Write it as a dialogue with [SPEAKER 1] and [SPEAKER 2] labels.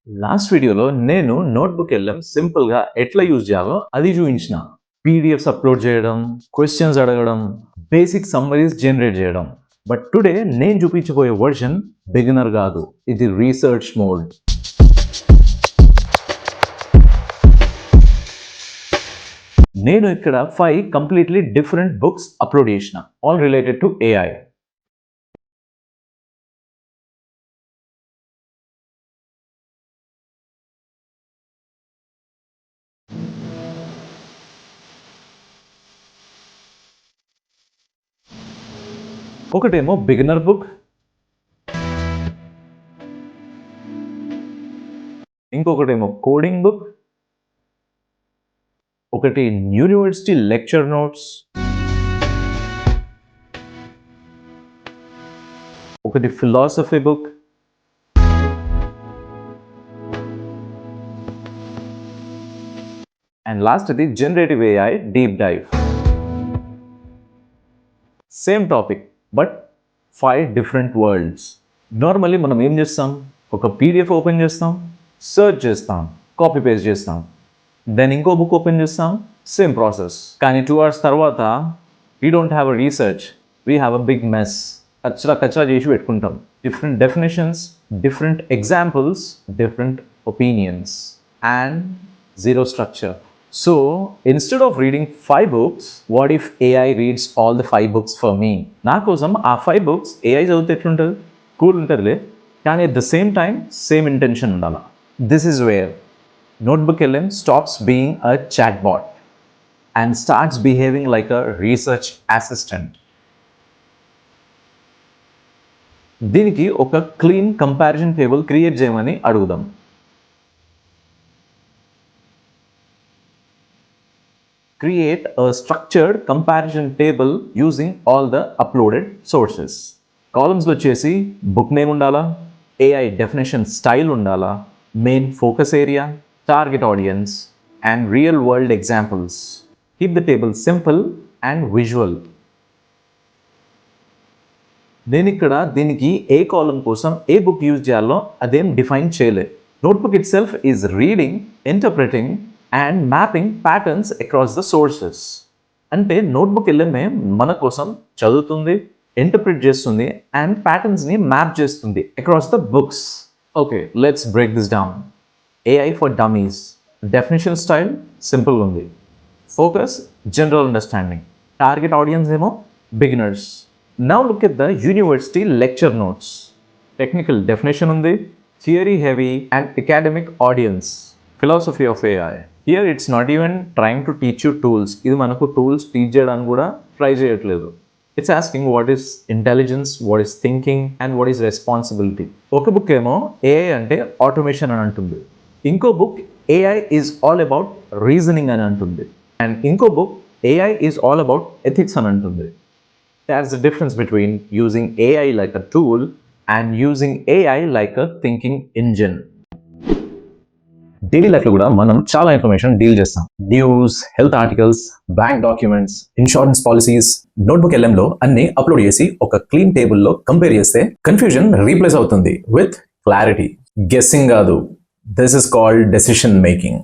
[SPEAKER 1] Last వీడియోలో నేను notebook వెళ్ళాం సింపుల్గా ఎట్లా యూజ్ చేయాలో అది చూపించిన. పీడిఎఫ్స్ అప్లోడ్ చేయడం, క్వశ్చన్స్ అడగడం, బేసిక్ సమ్మరీస్ జనరేట్ చేయడం. బట్ టుడే నేను చూపించబోయే వర్షన్ బిగినర్ కాదు, ఇది రీసెర్చ్ మోడ్. నేను ఇక్కడ 5 కంప్లీట్లీ డిఫరెంట్ బుక్స్ అప్లోడ్ చేసిన, ఆల్ రిలేటెడ్ టు ఏఐ. ఒకటేమో బిగినర్ బుక్, ఇంకొకటేమో కోడింగ్ బుక్, ఒకటి యూనివర్సిటీ లెక్చర్ నోట్స్, ఒకటి ఫిలాసఫీ బుక్, అండ్ లాస్ట్ ఇది generative AI deep dive. Same topic but 5 different worlds. Normally మనం ఏం చేస్తాం, ఒక పీడిఎఫ్ ఓపెన్ చేస్తాం, సర్చ్ చేస్తాం, కాపీ పేస్ట్ చేస్తాం, దెన్ ఇంకో బుక్ ఓపెన్ చేస్తాం, సేమ్ ప్రాసెస్. కానీ 2 hours తర్వాత we don't have a research, we have a big mess. కచ్చరా చేసి పెట్టుకుంటాం. Different definitions, different examples, different opinions and zero structure. So instead of reading 5 books, what if AI reads all the 5 books for me? నా కోసం ఆ 5 books AI చదివితే ఎట్లుంటుంది? Cool ఉంటుందిలే, కానీ at the same time same intention ఉండాలి. This is where Notebook LM stops being a chatbot and starts behaving like a research assistant. దీనికి ఒక క్లీన్ కంపారిజన్ టేబుల్ క్రియేట్ చేయమని అడుగుదాం. Create a structured comparison table using all the uploaded sources. Columns lo chesi book name undala, AI definition style undala, main focus area, target audience and real world examples. Keep the table simple and visual. నేను ఇక్కడ దీనికి ఏ column కోసం ఏ book use చేయాలో అదేం define చేయలే. Notebook itself is reading, interpreting and mapping patterns across the sources. అంటే notebook LMA మన కోసం చదువుతుంది, ఇంటర్ప్రిట్ చేస్తుంది అండ్ ప్యాటర్న్స్ని మ్యాప్ చేస్తుంది across the books. Okay, let's break this down. AI for dummies. Definition style సింపుల్గా ఉంది. Focus general understanding. Target audience ఏమో beginners. Now look at the university lecture notes. Technical definition ఉంది, theory heavy and academic audience. Philosophy of AI. Here it's not even trying to teach you tools. ఇది మనకు tools teach చేయడానికి కూడా try చేయట్లేదు. It's asking what is intelligence, what is thinking and what is responsibility. ఒక book ఏమో AI అంటే automation అని అంటుంది, ఇంకో book AI is all about reasoning అని అంటుంది, అండ్ ఇంకో book AI is all about ethics అని అంటుంది. There's a difference between using AI like a tool and using AI like a thinking engine. Daily లైఫ్లో కూడా మనం చాలా ఇన్ఫర్మేషన్ డీల్ చేస్తాం. News, health articles, bank documents, insurance policies. Notebook ఎల్ఎంలో అన్ని upload చేసి ఒక క్లీన్ టేబుల్లో కంపేర్ చేస్తే కన్ఫ్యూజన్ రీప్లేస్ అవుతుంది విత్ క్లారిటీ. గెస్సింగ్ కాదు, this is called decision making.